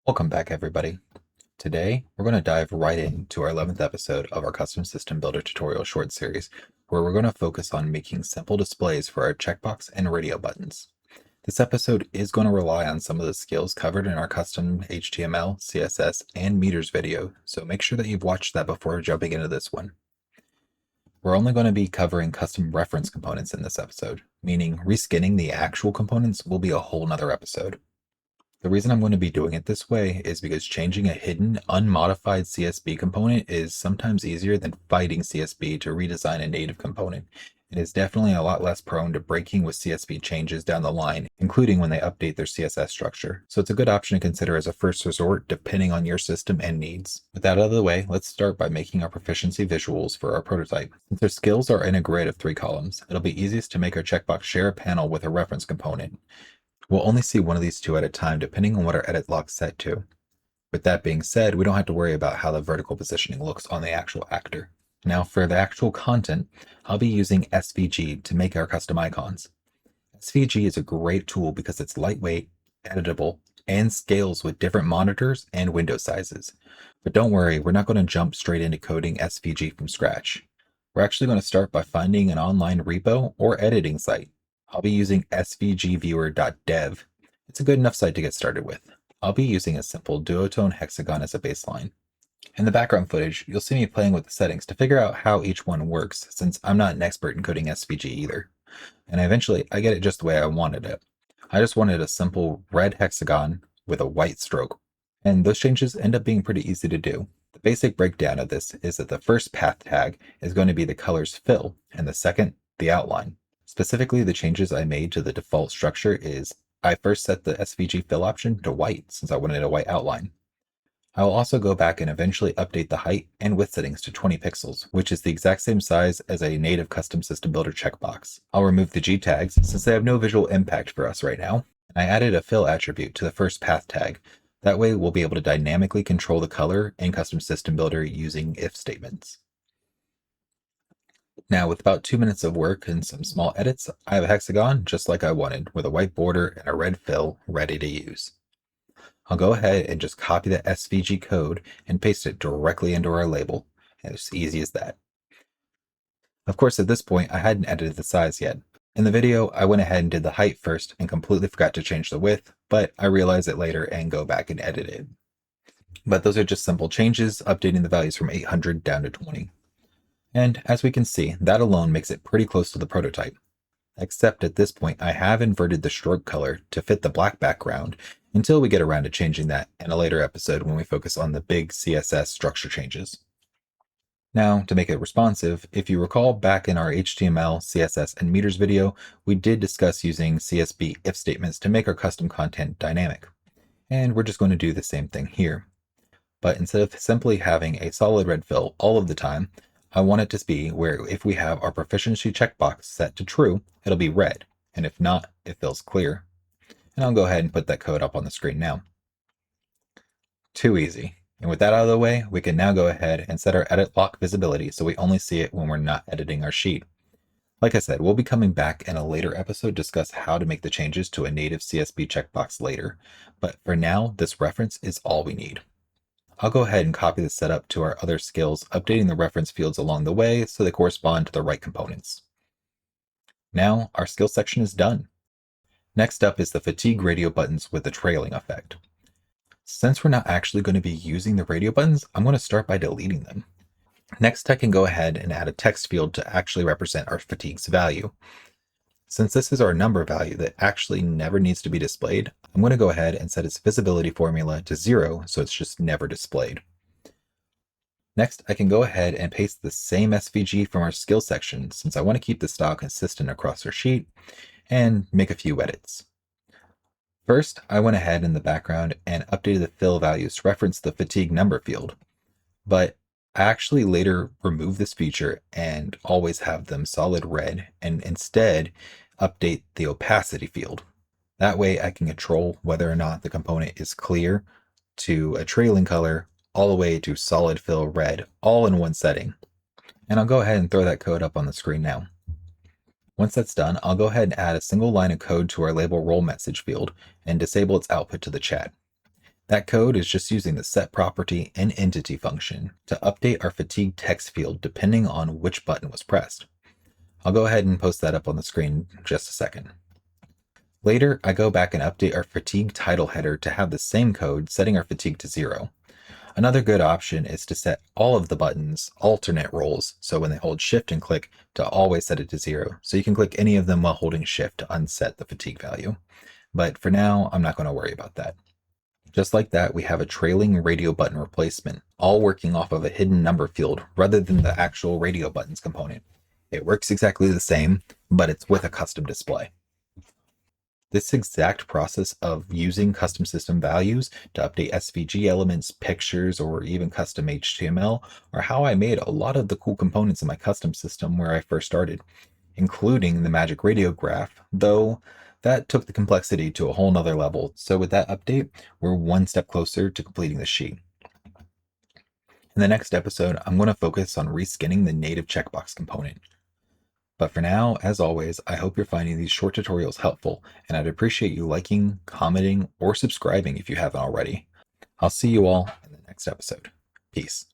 Welcome back, everybody. Today, we're going to dive right into our 11th episode of our Custom System Builder tutorial short series, where we're going to focus on making simple displays for our checkbox and radio buttons. This episode is going to rely on some of the skills covered in our custom HTML, CSS, and meters video, so make sure that you've watched that before jumping into this one. We're only going to be covering custom reference components in this episode, meaning reskinning the actual components will be a whole nother episode. The reason I'm going to be doing it this way is because changing a hidden, unmodified CSB component is sometimes easier than fighting CSB to redesign a native component. It is definitely a lot less prone to breaking with CSB changes down the line, including when they update their CSS structure. So it's a good option to consider as a first resort, depending on your system and needs. With that out of the way, let's start by making our proficiency visuals for our prototype. Since our skills are in a grid of 3 columns, it'll be easiest to make our checkbox share a panel with a reference component. We'll only see one of these two at a time, depending on what our edit lock's set to. With that being said, we don't have to worry about how the vertical positioning looks on the actual actor. Now for the actual content, I'll be using SVG to make our custom icons. SVG is a great tool because it's lightweight, editable, and scales with different monitors and window sizes. But don't worry, we're not going to jump straight into coding SVG from scratch. We're actually going to start by finding an online repo or editing site. I'll be using svgviewer.dev. It's a good enough site to get started with. I'll be using a simple duotone hexagon as a baseline. In the background footage, you'll see me playing with the settings to figure out how each one works, since I'm not an expert in coding SVG either. And eventually, I get it just the way I wanted it. I just wanted a simple red hexagon with a white stroke. And those changes end up being pretty easy to do. The basic breakdown of this is that the first path tag is going to be the color's fill, and the second, the outline. Specifically, the changes I made to the default structure is I first set the SVG fill option to white since I wanted a white outline. I will also go back and eventually update the height and width settings to 20 pixels, which is the exact same size as a native Custom System Builder checkbox. I'll remove the G tags since they have no visual impact for us right now. And I added a fill attribute to the first path tag. That way we'll be able to dynamically control the color in Custom System Builder using if statements. Now, with about 2 minutes of work and some small edits, I have a hexagon just like I wanted, with a white border and a red fill ready to use. I'll go ahead and just copy the SVG code and paste it directly into our label. It's as easy as that. Of course, at this point, I hadn't edited the size yet. In the video, I went ahead and did the height first and completely forgot to change the width, but I realized it later and go back and edit it. But those are just simple changes, updating the values from 800 down to 20. And as we can see, that alone makes it pretty close to the prototype. Except at this point, I have inverted the stroke color to fit the black background until we get around to changing that in a later episode when we focus on the big CSS structure changes. Now, to make it responsive, if you recall back in our HTML, CSS, and meters video, we did discuss using CSB if statements to make our custom content dynamic. And we're just going to do the same thing here. But instead of simply having a solid red fill all of the time, I want it to be where if we have our proficiency checkbox set to true, it'll be red, and if not, it fills clear. And I'll go ahead and put that code up on the screen now. Too easy. And with that out of the way, we can now go ahead and set our edit lock visibility so we only see it when we're not editing our sheet. Like I said, we'll be coming back in a later episode to discuss how to make the changes to a native CSB checkbox later, but for now, this reference is all we need. I'll go ahead and copy the setup to our other skills, updating the reference fields along the way so they correspond to the right components. Now, our skill section is done. Next up is the fatigue radio buttons with the trailing effect. Since we're not actually going to be using the radio buttons, I'm going to start by deleting them. Next, I can go ahead and add a text field to actually represent our fatigue's value. Since this is our number value that actually never needs to be displayed, I'm going to go ahead and set its visibility formula to 0 so it's just never displayed. Next, I can go ahead and paste the same SVG from our skill section since I want to keep the style consistent across our sheet and make a few edits. First, I went ahead in the background and updated the fill values to reference the fatigue number field, but I actually later removed this feature and always have them solid red and instead update the opacity field. That way I can control whether or not the component is clear to a trailing color all the way to solid fill red, all in one setting. And I'll go ahead and throw that code up on the screen now. Once that's done, I'll go ahead and add a single line of code to our label role message field and disable its output to the chat. That code is just using the set property and entity function to update our fatigue text field depending on which button was pressed. I'll go ahead and post that up on the screen in just a second. Later, I go back and update our fatigue title header to have the same code, setting our fatigue to 0. Another good option is to set all of the buttons alternate roles, so when they hold shift and click, to always set it to 0. So you can click any of them while holding shift to unset the fatigue value. But for now, I'm not going to worry about that. Just like that, we have a trailing radio button replacement, all working off of a hidden number field rather than the actual radio buttons component. It works exactly the same, but it's with a custom display. This exact process of using custom system values to update SVG elements, pictures, or even custom HTML are how I made a lot of the cool components in my custom system where I first started, including the magic radio graph, though that took the complexity to a whole nother level. So with that update, we're one step closer to completing the sheet. In the next episode, I'm going to focus on reskinning the native checkbox component. But for now, as always, I hope you're finding these short tutorials helpful, and I'd appreciate you liking, commenting, or subscribing if you haven't already. I'll see you all in the next episode. Peace.